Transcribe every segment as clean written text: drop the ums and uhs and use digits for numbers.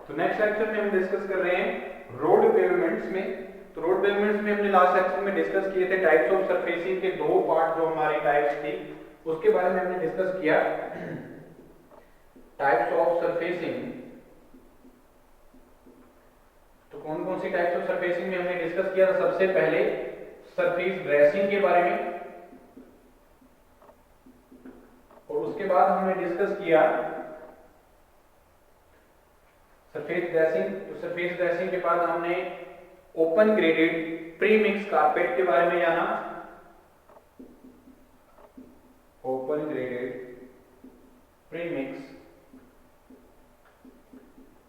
तो next lecture में हम डिस्कस कर रहे हैं रोड पेवमेंट्स में। तो रोड पेवमेंट्स में हमने लास्ट लेक्चर में डिस्कस किए थे टाइप्स ऑफ सरफेसिंग के दो पार्ट जो हमारी टाइप्स थी उसके बारे में हमने डिस्कस किया। टाइप्स ऑफ सरफेसिंग, तो कौन कौन सी टाइप्स ऑफ सरफेसिंग में हमने डिस्कस किया था। सबसे पहले सरफेस ड्रेसिंग के बारे में, और उसके बाद हमने डिस्कस किया सरफेस ड्रेसिंग। तो सरफेस ड्रेसिंग के बाद हमने open graded pre mix carpet के बारे में जाना। Open graded pre mix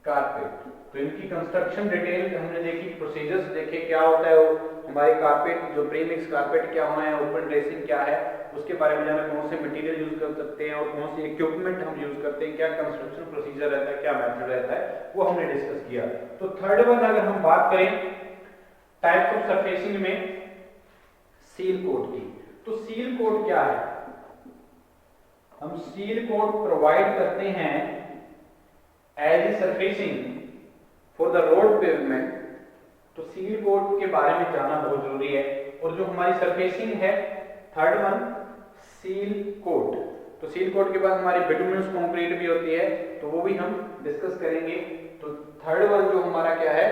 carpet, तो इनकी कंस्ट्रक्शन डिटेल हमने देखी, प्रोसीजर्स देखे, क्या होता है वो हमारे कारपेट जो प्री मिक्स कारपेट क्या है, ओपन ड्रेसिंग क्या है, उसके बारे में जाना, कौन से मटेरियल यूज कर सकते हैं और कौन से इक्विपमेंट हम यूज करते हैं, क्या कंस्ट्रक्शन प्रोसीजर रहता है, क्या मेथड रहता है, वो हमने डिस्कस किया। तो थर्ड वन अगर हम बात करें टाइप्स ऑफ सरफेसिंग में सील कोट की, तो सील कोट क्या है। हम सील कोट प्रोवाइड करते हैं as a surfacing for the road pavement. तो सील कोट के बारे में जानना बहुत जरूरी है। और जो हमारी सरफेसिंग है थर्ड वन सील कोट, तो सील कोट के बाद हमारी बिटुमिनस कंक्रीट भी होती है, तो वो भी हम डिस्कस करेंगे। तो थर्ड वन जो हमारा क्या है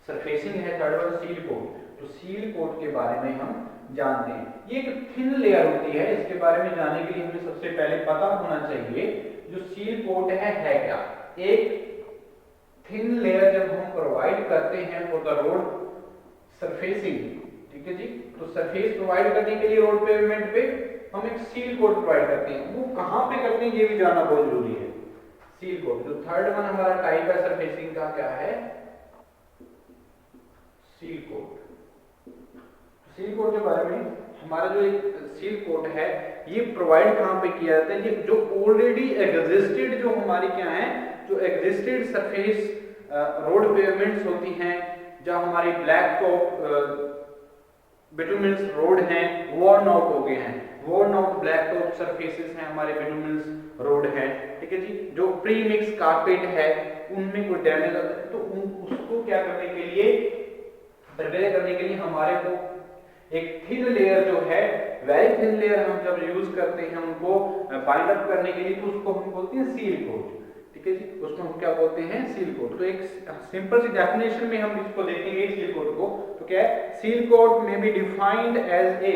सरफेसिंग है, थर्ड वन सील कोट। तो सील कोट के बारे में हम जानते हैं, ये एक थिन लेयर होती है। इसके बारे में जानने के लिए हमें सबसे पहले पता होना चाहिए जो सील कोट है क्या। एक थिन लेयर जब हम प्रोवाइड करते हैं फॉर द रोड सरफेसिंग, ठीक है जी, तो सरफेस प्रोवाइड करने के लिए रोड पेवमेंट पे हम एक सील कोट प्रोवाइड करते हैं। वो कहां पे करते हैं ये भी जानना बहुत जरूरी है। सील कोट जो थर्ड वन हमारा टाइप है सरफेसिंग का क्या है, सील कोट। सील कोट के बारे में हमारा जो एक सील कोट है ये प्रोवाइड कहां पे किया जाता है, ये जो ऑलरेडी एग्जिस्टेड जो हमारी क्या है जो एग्जिस्टेड सरफेस रोड पेवमेंट्स होती हैं, जहां हमारी ब्लैक टॉप बिटुमिनस रोड हैं वॉर्न आउट हो गए हैं, worn out black top surfaces हैं हमारे बिटुमिनस रोड हैं, ठीक है जी, जो प्री मिक्स कारपेट है उनमें कोई डैमेज आता है तो उसको क्या करने के लिए रिपेयर करने के लिए हमारे को एक थिन लेयर जो है वेरी थिन लेयर हम जब यूज करते हैं उनको बाइंड अप करने के लिए, तो उसको हम बोलते हैं सील कोट, ठीक है जी, उसको हम क्या बोलते हैं सील कोट। तो एक सिंपल सी डेफिनेशन में हम इसको देखेंगे सील कोट को, तो क्या है सील कोट में be defined as a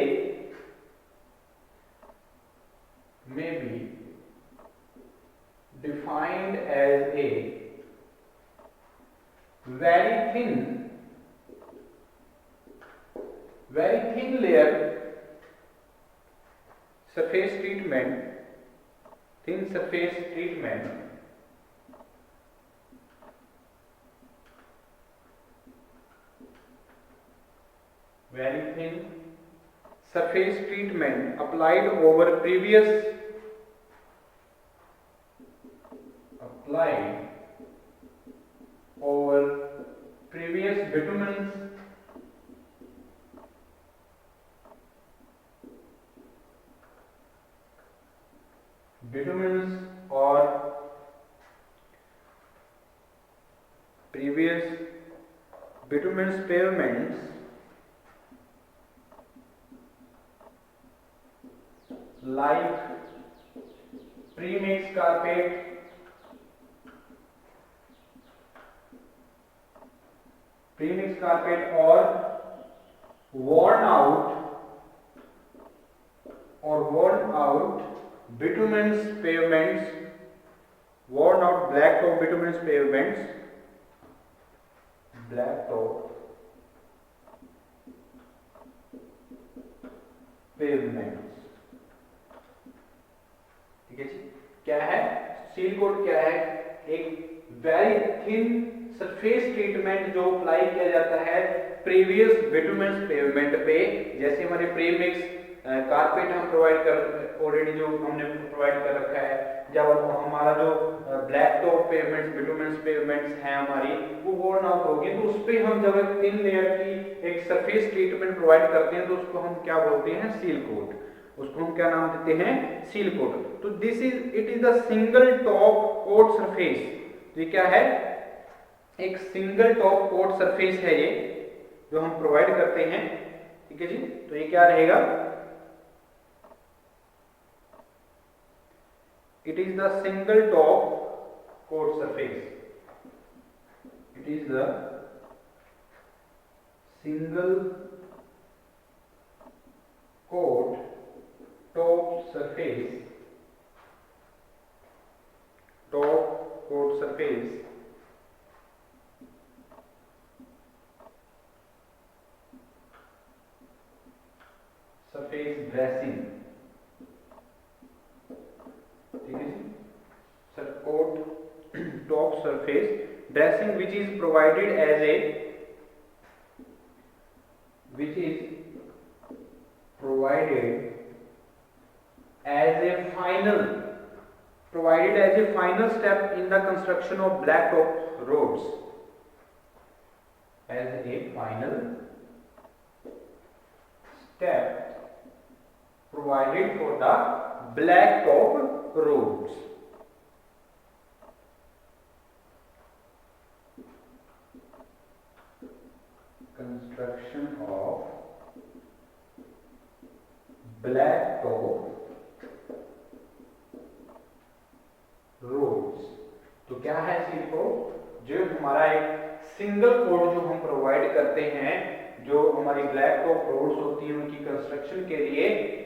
very thin layer surface treatment, thin surface treatment very thin surface treatment applied over previous bituminous or previous bituminous pavements like pre-mixed carpet, or worn out bituminous pavements, worn out black top bituminous pavements, ठीक है जी। क्या है seal coat, क्या है एक very thin surface treatment जो apply किया जाता है प्रीवियस बिटुमिनस पेवमेंट पे। जैसे हमारे प्रीमिक्स कारपेट हम प्रोवाइड कर ऑलरेडी जो हमने प्रोवाइड कर रखा है, जब हमारा जो black top pavements bituminous pavements हैं हमारी वो वॉर्न आउट होगी, तो उस पे हम जब एक थिन लेयर की एक सरफेस ट्रीटमेंट प्रोवाइड करते हैं तो उसको हम क्या बोलते हैं सील कोट, उसको हम क्या नाम देते हैं सील कोट। तो this is it is the single top coat surface तो ये क्या है, एक सिंगल टॉप कोट सरफेस है ये जो हम प्रोवाइड करते हैं, ठीक है जी। तो ये क्या रहेगा, it is the single top coat surface, it is the single coat top surface surface dressing, ठीक है जी, sir coat top surface dressing which is provided as a final step in the construction of blacktop roads, as a final step provided for the blacktop roads. Construction of blacktop roads. तो क्या है seal coat, जो हमारा एक single code जो हम provide करते हैं, जो हमारी ब्लैक टॉप रोड्स होती हैं उनकी कंस्ट्रक्शन के लिए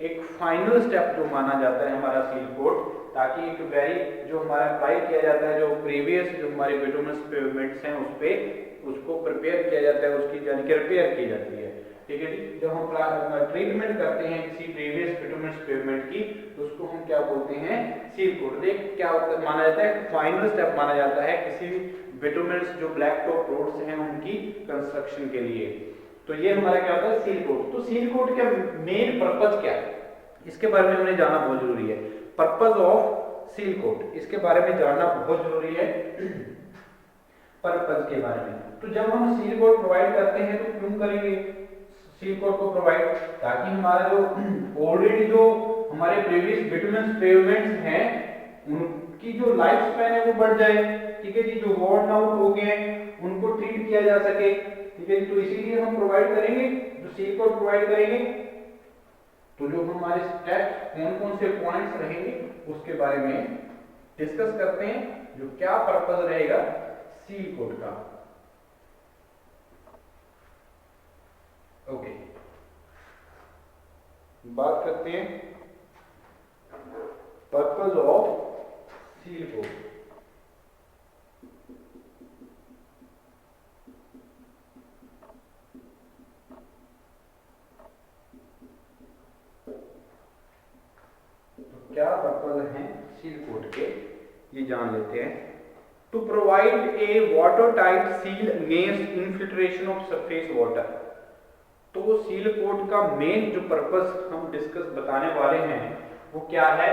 एक फाइनल स्टेप जो माना जाता है हमारा सील कोड, ताकि एक वेरी जो हमारा अप्लाई किया जाता है, जो प्रीवियस जो हमारे बिटुमिनस पेवमेंट्स हैं उस पे उसको प्रिपेयर किया जाता है, उसकी यानी कि रिपेयर की जाती है, ठीक है जी। जब हम ट्रीटमेंट करते हैं किसी प्रीवियस बिटुमिनस पेवमेंट की तो उसको हम क्या बोलते हैं, सील कोड। देख क्या माना जाता है, फाइनल स्टेप माना जाता है किसी भी बिटुमिनस जो ब्लैक टॉप रोड्स हैं उनकी कंस्ट्रक्शन के लिए। तो ये हमारा क्या होता है, सील कोड। तो सील कोड का मेन पर्पस क्या है, इसके बारे में हमें जानना बहुत जरूरी है। पर्पस ऑफ सील कोड, इसके बारे में जानना बहुत जरूरी है, पर्पस के बारे में। तो जब हम सील कोड प्रोवाइड करते हैं तो क्यों करेंगे सील कोड को प्रोवाइड, ताकि हमारा जो ऑलरेडी जो हमारे प्रीवियस बिटुमिनस पेवमेंट्स हैं उनकी जो लाइफ स्पैन है वो बढ़ जाए, ठीक है जी। जो वॉर्न आउट हो गए उनको ट्रीट किया जा सके, ठीक है। तो इसीलिए हम प्रोवाइड करेंगे, जो सील कोड प्रोवाइड करेंगे। तो जो हमारे स्टेप्स कौन कौन से पॉइंट्स रहेंगे उसके बारे में डिस्कस करते हैं, जो क्या पर्पस रहेगा सील कोड का। ओके, बात करते हैं पर्पस ऑफ सील कोड। तो क्या पर्पस हैं सील कोड के, ये जान लेते हैं। To provide a water tight seal against infiltration of surface water. तो सील कोड का मेन जो पर्पस हम डिस्कस बताने वाले हैं वो क्या है,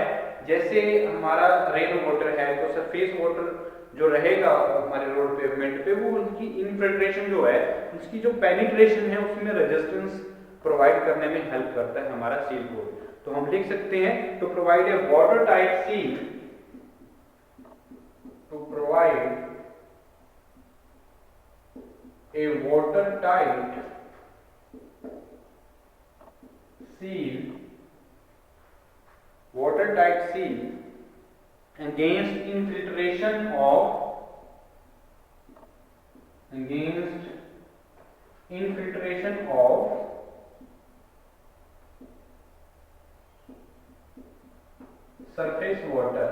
जैसे हमारा रेन वाटर है तो सरफेस वाटर जो रहेगा हमारे रोड पेवमेंट पे, वो उनकी इनफिल्ट्रेशन जो है उसकी जो पेनिट्रेशन है उसमें रेजिस्टेंस प्रोवाइड करने में हेल्प करता है हमारा सील कोड। तो हम लिख सकते हैं to provide a water tight seal, to provide a water tight seal, watertight seal against infiltration of surface water।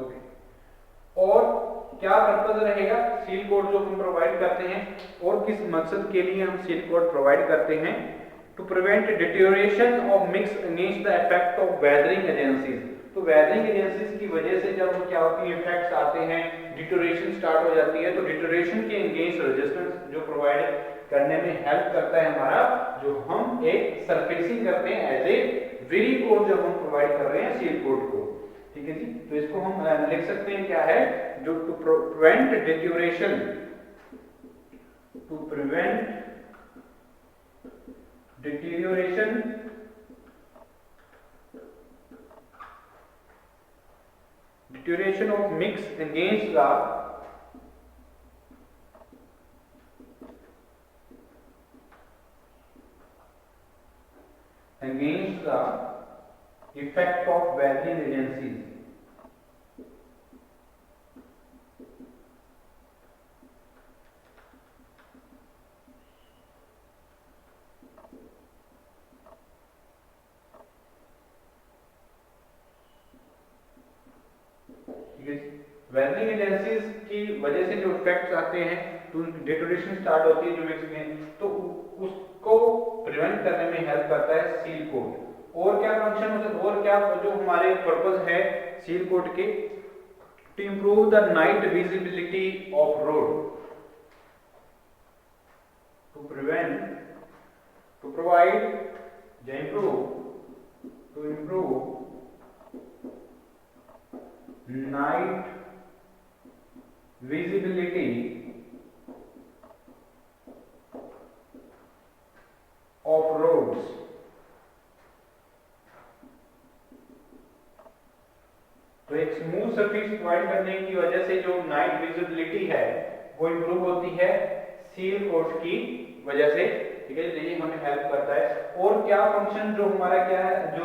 Okay, और क्या पर्पस रहेगा सील कोड जो हम प्रोवाइड करते हैं, और किस मकसद के लिए हम सील कोड प्रोवाइड करते हैं? To prevent deterioration of mix against the effect of weathering agencies. तो वेदरिंग एजेंसीज की वजह से जब क्या होती है, इफेक्ट्स आते हैं, डिटेरियोरेशन स्टार्ट हो जाती है, तो डिटेरियोरेशन के अगेंस्ट रेजिस्टेंस जो प्रोवाइड करने में हेल्प करता है हमारा, जो हम एक सरफेसिंग करते हैं एज ए वेरी कोड जो हम प्रोवाइड कर रहे हैं सील कोड को, ठीक है जी। तो इसको हम लिख सकते हैं क्या है, जो to prevent deterioration, to prevent deterioration deterioration of mix against the effect of weathering agencies. Weathering agencies की वजह से जो इफेक्ट्स आते हैं तो डिटोरेशन स्टार्ट होती है जो मिक्स में, तो उसको प्रिवेंट करने में हेल्प करता है सील कोट। और क्या फंक्शन होता है, और क्या जो हमारे पर्पस है सील कोट के, to improve the night visibility of road, to prevent, to provide, to improve night visibility of roads। तो एक स्मूथ सरफेस प्रोवाइड करने की वजह से जो नाइट विजिबिलिटी है वो इंप्रूव होती है सील कोट की वजह से, ठीक है। ये हमें हेल्प करता है। और क्या फंक्शन जो हमारा क्या है, जो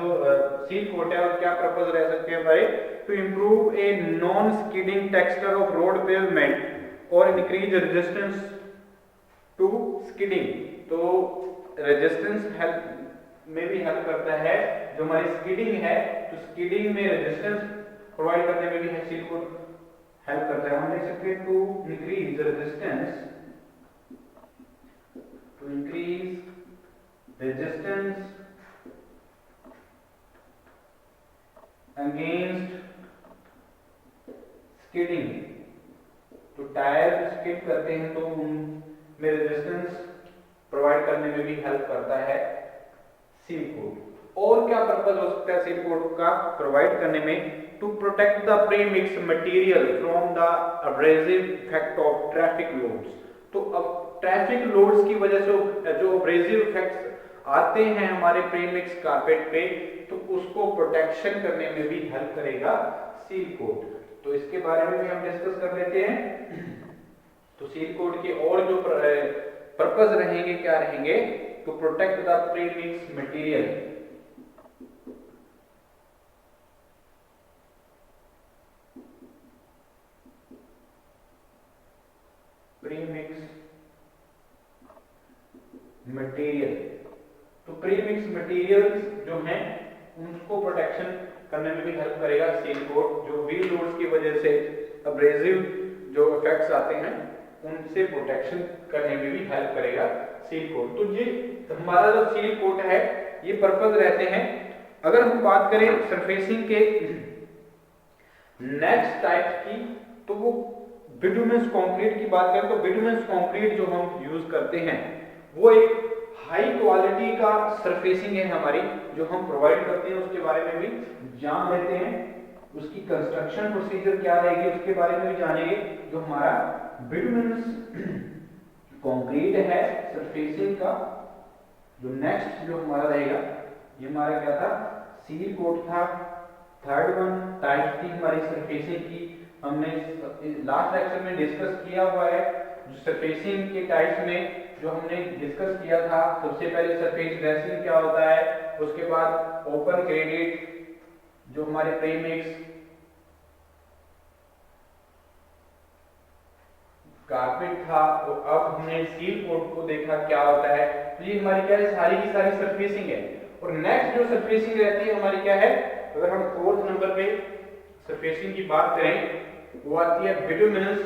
सील कोट है और क्या पर्पस रह सकते हैं हमारे, to improve a non skidding texture of road pavement और इंक्रीज रेजिस्टेंस टू स्किडिंग। तो रेजिस्टेंस हेल्प में भी हेल्प करता है, जो हमारी स्किडिंग है तो स्किडिंग में रेजिस्टेंस प्रोवाइड करने में भी सील कोट हेल्प करता है। हम देख सकते हैं to increase resistance, to increase resistance against skidding। तो टायर स्किड करते हैं तो उनमें रेजिस्टेंस प्रोवाइड करने में भी हेल्प करता है सील कोट। और क्या पर्पस हो सकता है सील कोट का प्रोवाइड करने में, to protect the premix material from the abrasive effect of traffic loads. तो अब ट्रैफिक लोड्स की वजह से जो अब्रेसिव इफेक्ट्स आते हैं हमारे प्रीमिक्स कारपेट पे, तो उसको प्रोटेक्शन करने में भी हेल्प करेगा सील कोट। तो इसके बारे में भी हम डिस्कस कर लेते हैं। तो सील कोट के और जो पर्पस रहेंगे क्या रहेंगे, to protect the premix material, premix material. तो प्रीमिक्स मटेरियल्स जो हैं उनको प्रोटेक्शन करने में भी हेल्प करेगा सील कोट। जो व्हील लोड्स की वजह से अब्रेसिव जो इफेक्ट्स आते हैं उनसे प्रोटेक्शन करने में भी हेल्प करेगा सील कोट। तो ये हमारा जो सील कोट है ये पर्पस रहते हैं। अगर हम बात करें सरफेसिंग के नेक्स्ट टाइप की, तो वो बिटुमिनस कंक्रीट की बात करें तो बिटुमिनस कंक्रीट जो हम यूज करते हैं वो एक हाई क्वालिटी का सरफेसिंग है हमारी, जो हम प्रोवाइड करते हैं उसके बारे में भी जान लेते हैं। उसकी कंस्ट्रक्शन प्रोसीजर क्या रहेगी उसके बारे में भी जानेंगे। जो हमारा बिटुमिनस कंक्रीट है सरफेसिंग का, जो नेक्स्ट जो हमारा रहेगा, ये हमारा क्या था, सील कोट था। थर्ड वन टाइप थी हमारी सरफेसिंग की, हमने लास्ट लेक्चर में डिस्कस किया हुआ है। जो सरफेसिंग के टाइप्स में जो हमने डिस्कस किया था, सबसे पहले सरफेस ड्रेसिंग क्या होता है, उसके बाद ओपन ग्रेडेड जो हमारे प्रीमिक्स कारपेट था, तो अब हमने सील कोट को देखा क्या होता है। तो ये हमारी क्या है, सारी की सारी सरफेसिंग है। और नेक्स्ट जो सरफेसिंग रहती है हमारी क्या है, अगर हम फोर्थ नंबर पे सरफेसिंग की बात करें वो आती है बिटुमिनस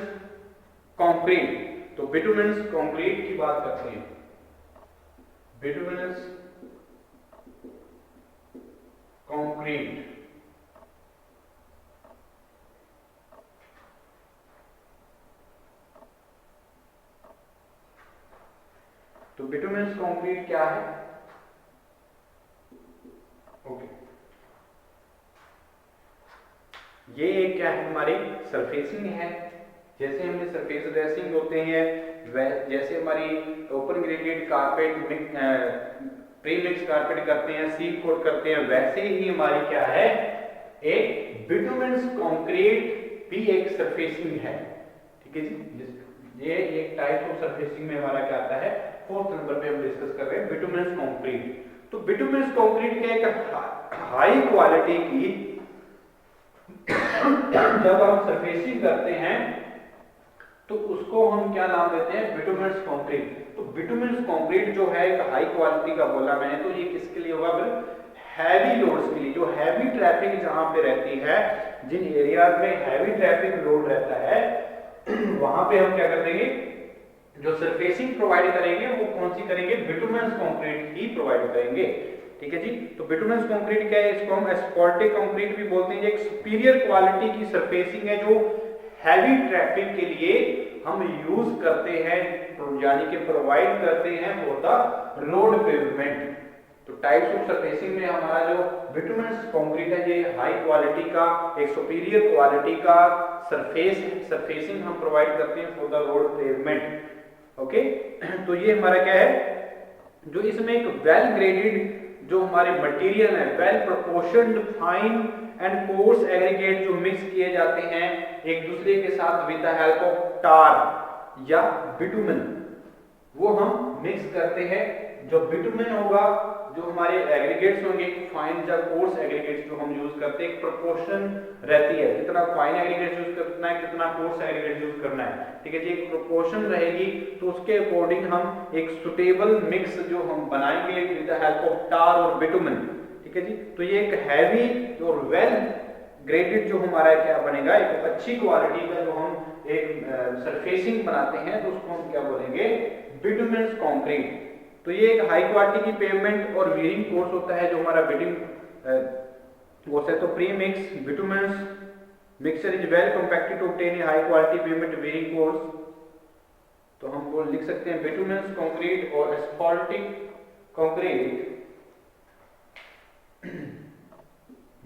कंक्रीट। तो बिटुमिनस कंक्रीट की बात करते हैं, बिटुमिनस कंक्रीट। तो बिटुमिनस कंक्रीट क्या है, ओके, ये एक क्या है हमारी सरफेसिंग है। जैसे हमने सरफेस ड्रेसिंग होते हैं, जैसे हमारी open graded carpet premix carpet करते हैं, सील कोट करते हैं, वैसे ही हमारी क्या है एक बिटुमेनस कंक्रीट भी एक सरफेसिंग है, ठीक है जी। ये एक टाइप ऑफ सरफेसिंग में हमारा क्या आता है, 4th नंबर पे हम डिस्कस कर रहे हैं बिटुमेनस कंक्रीट। तो बिटुमेनस कंक्रीट के एक हाई क्वालिटी की जब हम सरफेसिंग करते हैं तो उसको हम क्या नाम देते हैं, बिटुमेनस कंक्रीट। तो बिटुमेनस कंक्रीट जो है एक हाई क्वालिटी का बोला मैंने, तो ये किसके लिए होगा, फिर हैवी लोड्स के लिए, जो हैवी ट्रैफिक जहां पे रहती है, जिन एरियाज में हैवी ट्रैफिक लोड रहता है वहां पे हम क्या कर देंगे, जो सरफेसिंग प्रोवाइड करेंगे वो कौन सी करेंगे, बिटुमेनस कंक्रीट ही प्रोवाइड करेंगे, ठीक है जी। तो बिटुमेनस कंक्रीट क्या है, इसको हम एस्फॉल्टिक कंक्रीट भी बोलते हैं। एक सुपीरियर क्वालिटी की सरफेसिंग है जो हैवी ट्रैफिक के लिए हम यूज करते हैं, यानी कि प्रोवाइड करते हैं फॉर द रोड पेवमेंट। तो टाइप्स ऑफ सरफेसिंग में हमारा जो बिटुमेनस कंक्रीट है ये हाई क्वालिटी का, एक सुपीरियर क्वालिटी का सरफेसिंग हम प्रोवाइड करते हैं for the road pavement, okay. तो ये हमारा क्या है, जो इसमें एक वेल ग्रेडेड जो हमारे मटेरियल है, well proportioned fine and coarse aggregate जो मिक्स किए जाते हैं एक दूसरे के साथ with the help of tar या बिटुमेन, वो हम मिक्स करते हैं। जो बिटुमेन होगा, जो हमारे एग्रीगेट्स होंगे फाइन या कोर्स एग्रीगेट्स जो हम यूज करते हैं, एक प्रोपोर्शन रहती है, कितना फाइन एग्रीगेट्स यूज करना है, कितना कोर्स एग्रीगेट्स यूज करना है, ठीक है जी। एक प्रोपोर्शन रहेगी, तो उसके अकॉर्डिंग हम एक सुटेबल मिक्स जो हम बनाएंगे विद द हेल्प ऑफ टार और बिटुमेन, ठीक है जी। तो ये एक हैवी और वेल ग्रेडेड जो हमारा क्या बनेगा, एक अच्छी क्वालिटी का जो हम एक सरफेसिंग बनाते हैं, तो उसको हम क्या बोलेंगे, बिटुमेनस कंक्रीट। तो ये एक हाई क्वालिटी की पेवमेंट और वीरिंग कोर्स होता है जो हमारा बिटिंग कोर्स है। तो pre mix bituminous mixture is well compacted to obtain a high quality pavement wearing course. तो हम वो लिख सकते हैं बिटुमेनस कंक्रीट और एस्फॉल्टिक कंक्रीट,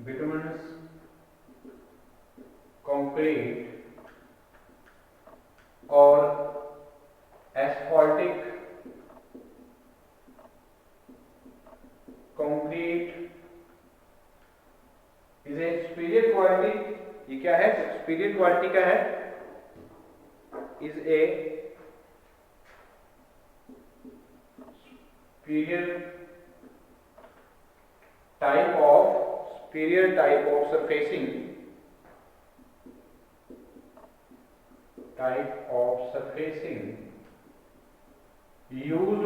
बिटुमेनस कंक्रीट और asphaltic concrete is a superior quality. ये क्या है, सुपीरियर क्वालिटी का है, is a superior type of surfacing used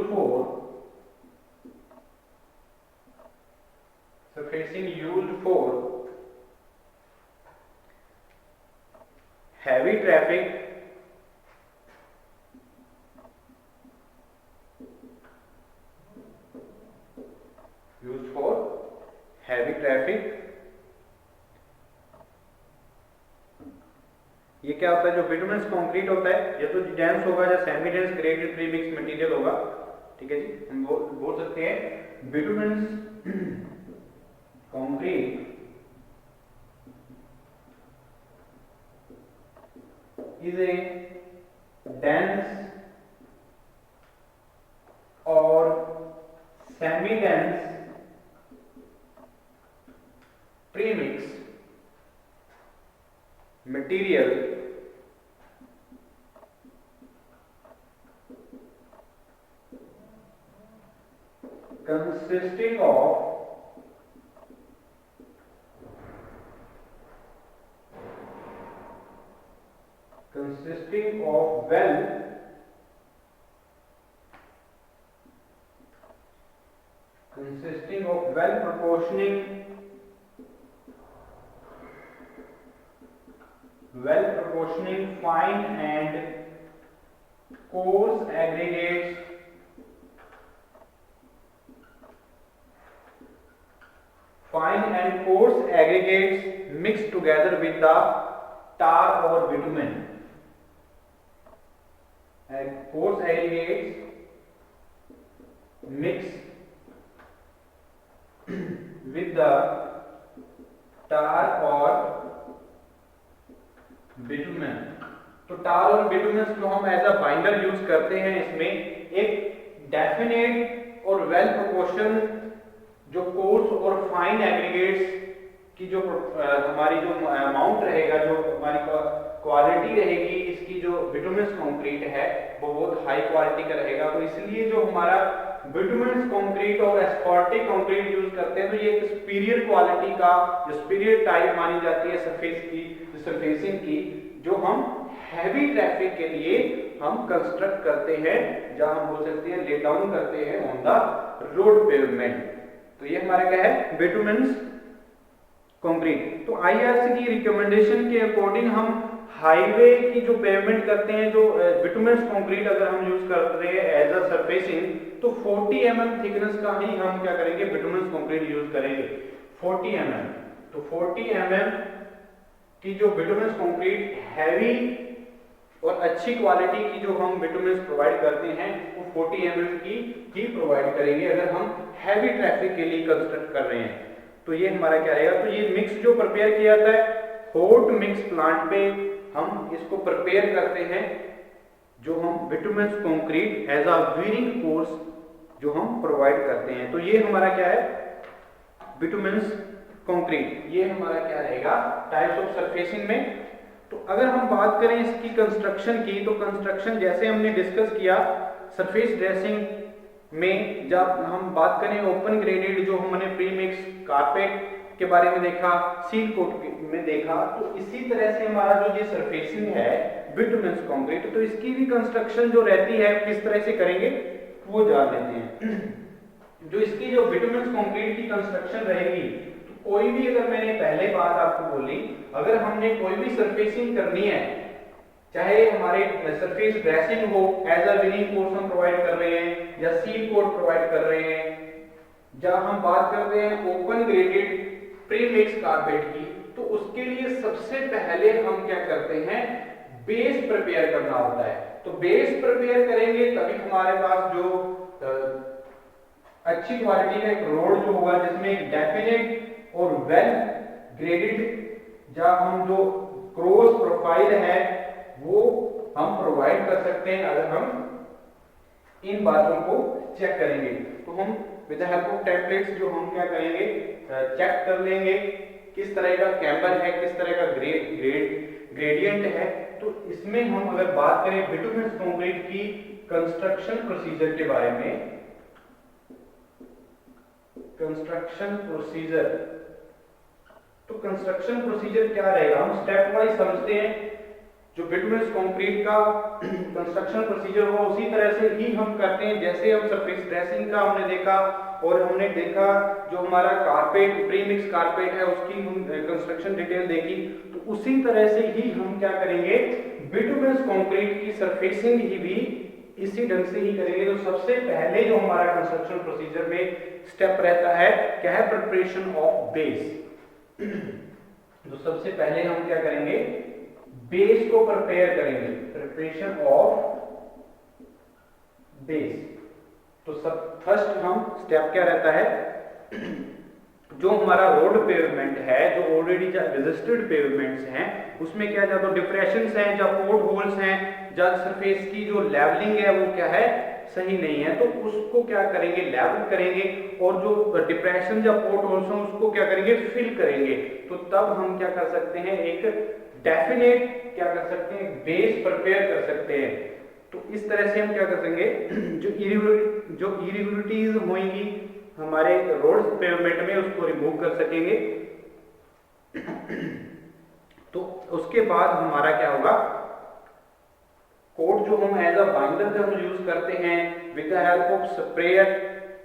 for heavy traffic ये क्या होता है, जो बिटुमेनस कंक्रीट होता है या तो डेंस होगा या semi dense graded pre mix material होगा, ठीक है जी। हम बोल सकते हैं बिटुमेनस concrete is a dense or semi-dense premix material consisting of well proportioning fine and coarse aggregates mixed together with the tar or bitumen. Coarse aggregates mixed with the tar or bitumen. तो टार और bitumen को हम as a binder use करते हैं। इसमें एक definite और well proportion जो कोर्स और फाइन एग्रीगेट्स की जो हमारी जो अमाउंट रहेगा, जो हमारी क्वालिटी रहेगी इसकी, जो बिटुमिनस कंक्रीट है वो बहुत हाई क्वालिटी का रहेगा। तो इसलिए जो हमारा बिटुमिनस कंक्रीट और एस्फॉल्टिक कंक्रीट यूज करते हैं तो ये एक सुपीरियर क्वालिटी का, जो सुपीरियर टाइप मानी जाती है सरफेस की, सरफेसिंग की, जो हम हैवी ट्रैफिक के लिए हम कंस्ट्रक्ट करते हैं, जहां हम बोल सकते हैं ले डाउन करते हैं ऑन द रोड पेवमेंट। तो ये हमारा क्या है, बिटुमिनस कंक्रीट। तो आईआरसी की रिकमेंडेशन के अकॉर्डिंग हम हाईवे की जो पेवमेंट करते हैं, जो बिटुमिनस कंक्रीट अगर हम यूज करते हैं एज अ सरफेसिंग, तो 40 mm थिकनेस का ही हम क्या करेंगे, बिटुमिनस कंक्रीट यूज करेंगे, 40 mm। तो 40 mm की जो बिटुमिनस कंक्रीट हैवी और अच्छी क्वालिटी की जो हम बिटुमिनस प्रोवाइड करते हैं वो 40 mm की ही प्रोवाइड करेंगे अगर हम हैवी ट्रैफिक के लिए कंस्ट्रक्ट कर रहे हैं। तो ये हमारा क्या रहेगा, तो ये मिक्स जो प्रिपेयर किया जाता है हॉट मिक्स प्लांट पे हम इसको प्रिपेयर करते हैं, जो हम bituminous concrete as a wearing force जो हम प्रोवाइड करते हैं। तो ये हमारा क्या है, बिटुमिनस कंक्रीट, ये हमारा क्या रहेगा टाइप्स ऑफ सरफेसिंग में। तो अगर हम बात करें इसकी कंस्ट्रक्शन की, तो कंस्ट्रक्शन जैसे हमने डिस्कस किया सरफेस ड्रेसिंग में, जब हम बात करें ओपन ग्रेडेड जो हमने प्री मिक्स कारपेट के बारे में देखा, सील कोट में देखा, तो इसी तरह से हमारा जो ये सरफेसिंग है बिटुमिनस कंक्रीट, तो इसकी भी कंस्ट्रक्शन जो रहती है किस तरह से करेंगे वो जान लेते हैं। जो इसकी जो बिटुमिनस कंक्रीट की कंस्ट्रक्शन रहेगी, तो कोई भी, अगर मैंने पहले बात आपको बोली, अगर हमने कोई भी सरफेसिंग करनी है, चाहे हमारे सरफेस ड्रेसिंग हो, एज अ विनिंग कोर्स हम प्रोवाइड कर रहे हैं या सील कोट प्रोवाइड कर रहे हैं, जब हम बात करते हैं open graded pre mix carpet की, तो उसके लिए सबसे पहले हम क्या करते हैं, बेस प्रिपेयर करना होता है। तो बेस प्रिपेयर करेंगे तभी हमारे पास जो अच्छी क्वालिटी का एक रोड जो होगा, जिसमें एक डेफिनेट और वेल ग्रेडेड जहां हम जो क्रॉस प्रोफाइल है वो हम प्रोवाइड कर सकते हैं। अगर हम इन बातों को चेक करेंगे तो हम with the help of templates जो हम क्या करेंगे, चेक कर लेंगे किस तरह का कैम्बर है, किस तरह का ग्रेडियंट है। तो इसमें हम अगर बात करें बिटुमिनस कंक्रीट की कंस्ट्रक्शन प्रोसीजर के बारे में, कंस्ट्रक्शन प्रोसीजर, तो कंस्ट्रक्शन प्रोसीजर क्या रहेगा, हम स्टेप वाइज समझते हैं। जो बिटुमिनस कंक्रीट का कंस्ट्रक्शन प्रोसीजर हो उसी तरह से ही हम करते हैं, जैसे हम सरफेस ड्रेसिंग का हमने देखा और हमने देखा जो हमारा कारपेट प्री मिक्स कारपेट है उसकी हम कंस्ट्रक्शन डिटेल देखी, तो उसी तरह से ही हम क्या करेंगे, बिटुमिनस कंक्रीट की सरफेसिंग ही भी इसी ढंग से ही करेंगे। तो सबसे पहले जो हमारा कंस्ट्रक्शन प्रोसीजर में स्टेप रहता है क्या है, प्रिपरेशन ऑफ बेस। तो सबसे पहले हम क्या करेंगे, बेस को प्रिपेयर करेंगे, प्रिपरेशन ऑफ बेस। तो सब फर्स्ट हम स्टेप क्या रहता है, जो हमारा रोड पेवमेंट है, जो ऑलरेडी रजिस्टर्ड पेवमेंट्स हैं, उसमें क्या जब डिप्रेशंस हैं, जब पोर्ट होल्स हैं, जब सरफेस की जो लेवलिंग है वो क्या है, सही नहीं है, तो उसको क्या करेंगे, लेवल करेंगे, और जो डिप्रेशन या पोर्ट होल्स हैं उसको क्या करेंगे, फिल करेंगे। तो तब हम क्या कर सकते हैं, एक डेफिनेट क्या कर सकते हैं, बेस प्रिपेयर कर सकते हैं। तो इस तरह से हम क्या कर सकेंगे, जो इरेगुलरिटीज होंगी हमारे रोड पेवमेंट में उसको रिमूव कर सकेंगे। तो उसके बाद हमारा क्या होगा, कोट जो हम एज अ बाइंडर का हम यूज करते हैं with the help of sprayer,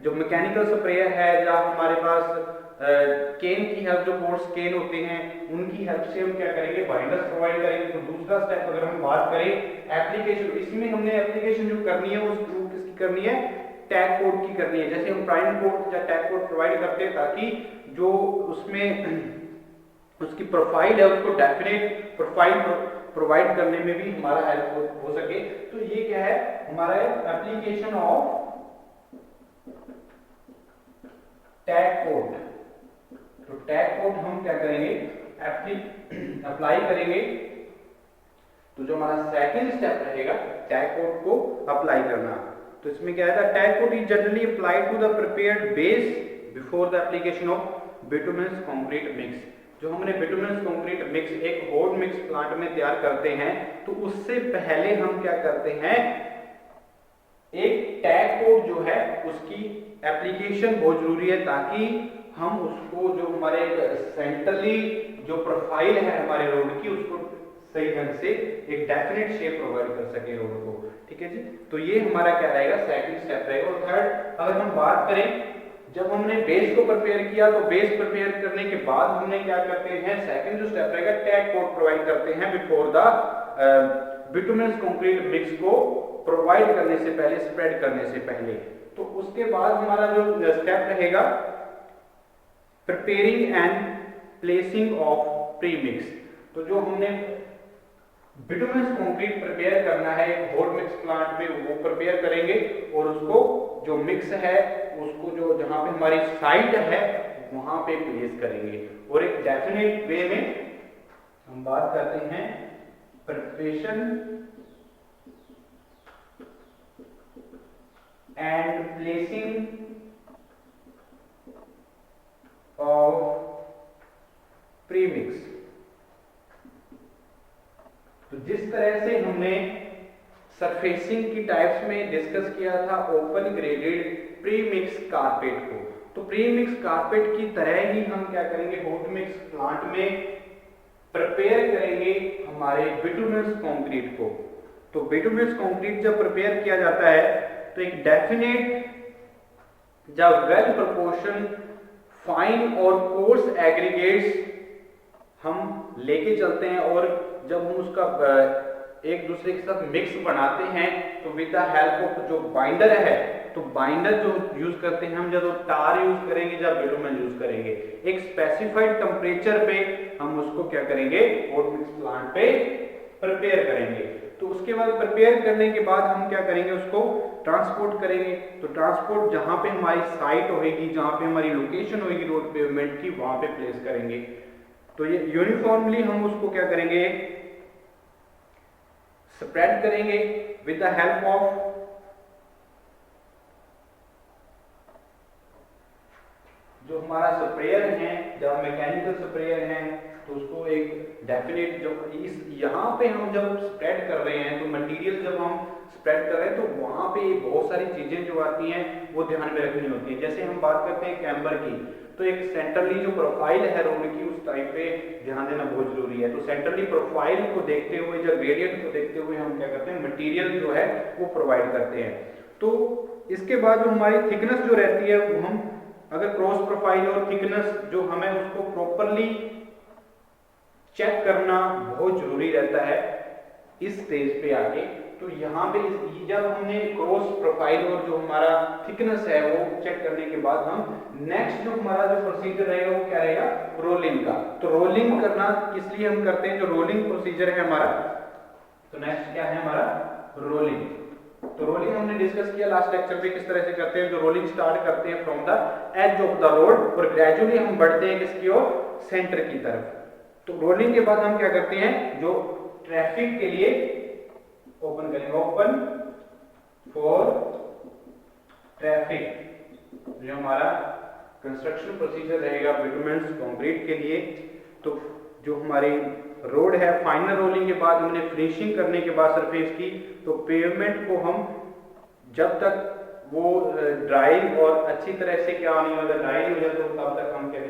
जो मैकेनिकल स्प्रेयर है, या हमारे पास केन की हेल्प, जो कोर्स केन होते हैं उनकी हेल्प से हम क्या करेंगे, बाइंडर्स प्रोवाइड करेंगे। तो दूसरा स्टेप अगर हम बात करें एप्लीकेशन, इसमें हमने एप्लीकेशन जो करनी है वो किसकी करनी है, टैग कोड की करनी है। जैसे हम प्राइम कोड या टैग कोड प्रोवाइड करते हैं ताकि जो उसमें उसकी प्रोफाइल है उसको डेफिनेट प्रोफाइल प्रोवाइड करने में भी हमारा हेल्प हो सके। तो ये क्या है हमारा एप्लीकेशन ऑफ टैग कोड। तो टैग कोड हम क्या करेंगे, अप्लाई करेंगे। तो जो हमारा सेकंड स्टेप रहेगा टैग कोड को अप्लाई करना। तो इसमें क्या है, tack coat is generally applied to the prepared base before the application of bituminous concrete mix. जो हमने बिटुमिनस कंक्रीट मिक्स एक हॉट मिक्स प्लांट में तैयार करते हैं, तो उससे पहले हम क्या करते हैं, एक टैग कोड जो है उसकी एप्लीकेशन बहुत जरूरी है, ताकि हम उसको जो हमारे सेंट्रली जो प्रोफाइल है हमारे रोड की, उसको सही ढंग से एक डेफिनेट शेप प्रोवाइड कर सके रोड को। ठीक है जी, तो ये हमारा क्या रहेगा, सेकंड स्टेप रहेगा। और थर्ड, अगर हम बात करें, जब हमने बेस को प्रिपेयर किया, तो बेस प्रिपेयर करने के बाद हमने क्या करते हैं, सेकंड जो स्टेप रहेगा, टैग कोड प्रोवाइड करते हैं before the bituminous concrete mix को प्रोवाइड करने से पहले, स्प्रेड करने से पहले। तो उसके बाद हमारा जो स्टेप रहेगा, preparing and placing of premix. तो जो हमने बिटुमिनस कंक्रीट प्रिपेयर करना है एक हॉट मिक्स प्लांट में, वो प्रिपेयर करेंगे और उसको जो मिक्स है उसको जो जहां पे हमारी साइट है वहां पे प्लेस करेंगे। और एक डेफिनेट वे में हम बात करते हैं preparation and placing of premix. तो जिस तरह से हमने सरफेसिंग की टाइप्स में डिस्कस किया था ओपन ग्रेडेड प्रीमिक्स कारपेट को, तो प्रीमिक्स कारपेट की तरह ही हम क्या करेंगे, हॉट मिक्स प्लांट में प्रिपेयर करेंगे हमारे बिटुमिनस कंक्रीट को। तो बिटुमिनस कंक्रीट जब प्रिपेयर किया जाता है, तो एक डेफिनेट जब वेल प्रोपोर्शन फाइन और कोर्स एग्रीगेट्स हम लेके चलते हैं, और जब हम उसका एक दूसरे के साथ मिक्स बनाते हैं, तो विद द हेल्प ऑफ जो बाइंडर है, तो बाइंडर जो यूज करते हैं हम, जब टार यूज करेंगे, जब बिटुमिन यूज करेंगे, एक स्पेसिफाइड टेम्परेचर पे हम उसको क्या करेंगे, हॉट मिक्स प्लांट पे प्रिपेयर करेंगे। तो उसके बाद प्रिपेयर करने के बाद हम क्या करेंगे, उसको ट्रांसपोर्ट करेंगे। तो ट्रांसपोर्ट जहां पे हमारी साइट होगी, जहां पे हमारी लोकेशन होगी रोड पेवमेंट की, वहां पे प्लेस करेंगे। तो ये यूनिफॉर्मली हम उसको क्या करेंगे, स्प्रेड करेंगे विद द हेल्प ऑफ जो हमारा स्प्रेयर है, जब मैकेनिकल स्प्रेयर है, तो उसको एक डेफिनेट जो इस यहाँ पे हम जब स्प्रेड कर रहे हैं, तो मटेरियल जब हम स्प्रेड कर रहे हैं, तो वहां पे बहुत सारी चीजें जो आती हैं वो ध्यान में रखनी होती है। जैसे हम बात करते हैं कैम्बर की, तो एक सेंट्रली जो प्रोफाइल है रोड की, उस टाइप पे ध्यान देना बहुत जरूरी है। तो सेंट्रली प्रोफाइल को देखते हुए, जब ग्रेडियंट को देखते हुए हम क्या करते हैं, मटेरियल जो है वो प्रोवाइड करते हैं। तो इसके बाद जो हमारी थिकनेस जो रहती है, वो हम अगर क्रॉस प्रोफाइल और थिकनेस जो हमें उसको प्रॉपरली चेक करना बहुत जरूरी रहता है इस स्टेज पे आके। तो यहाँ पे जब हमने क्रॉस प्रोफाइल और जो हमारा थिकनेस है वो चेक करने के बाद हम नेक्स्ट जो हमारा जो प्रोसीजर रहेगा वो क्या रहेगा, रोलिंग का। तो रोलिंग करना किस लिए हम करते हैं, जो रोलिंग प्रोसीजर है हमारा, तो नेक्स्ट क्या है हमारा, रोलिंग। तो रोलिंग हमने डिस्कस किया लास्ट लेक्चर पे किस तरह से करते हैं। जो रोलिंग स्टार्ट करते हैं from the edge of the road, और ग्रेजुअली हम बढ़ते हैं किसकी ओर, सेंटर की तरफ। तो रोलिंग के बाद हम क्या करते हैं, जो ट्रैफिक के लिए ओपन करेंगे, ओपन फॉर ट्रैफिक, जो हमारा कंस्ट्रक्शन प्रोसीजर रहेगा बिटुमिनस कंक्रीट के लिए। तो जो हमारी रोड है, फाइनल रोलिंग के बाद हमने फिनिशिंग करने के बाद सरफेस की, तो पेवमेंट को हम जब तक वो ड्राई और अच्छी तरह से क्या नहीं होगा, ड्राई नहीं हो जाए, तो तब तक हम क्या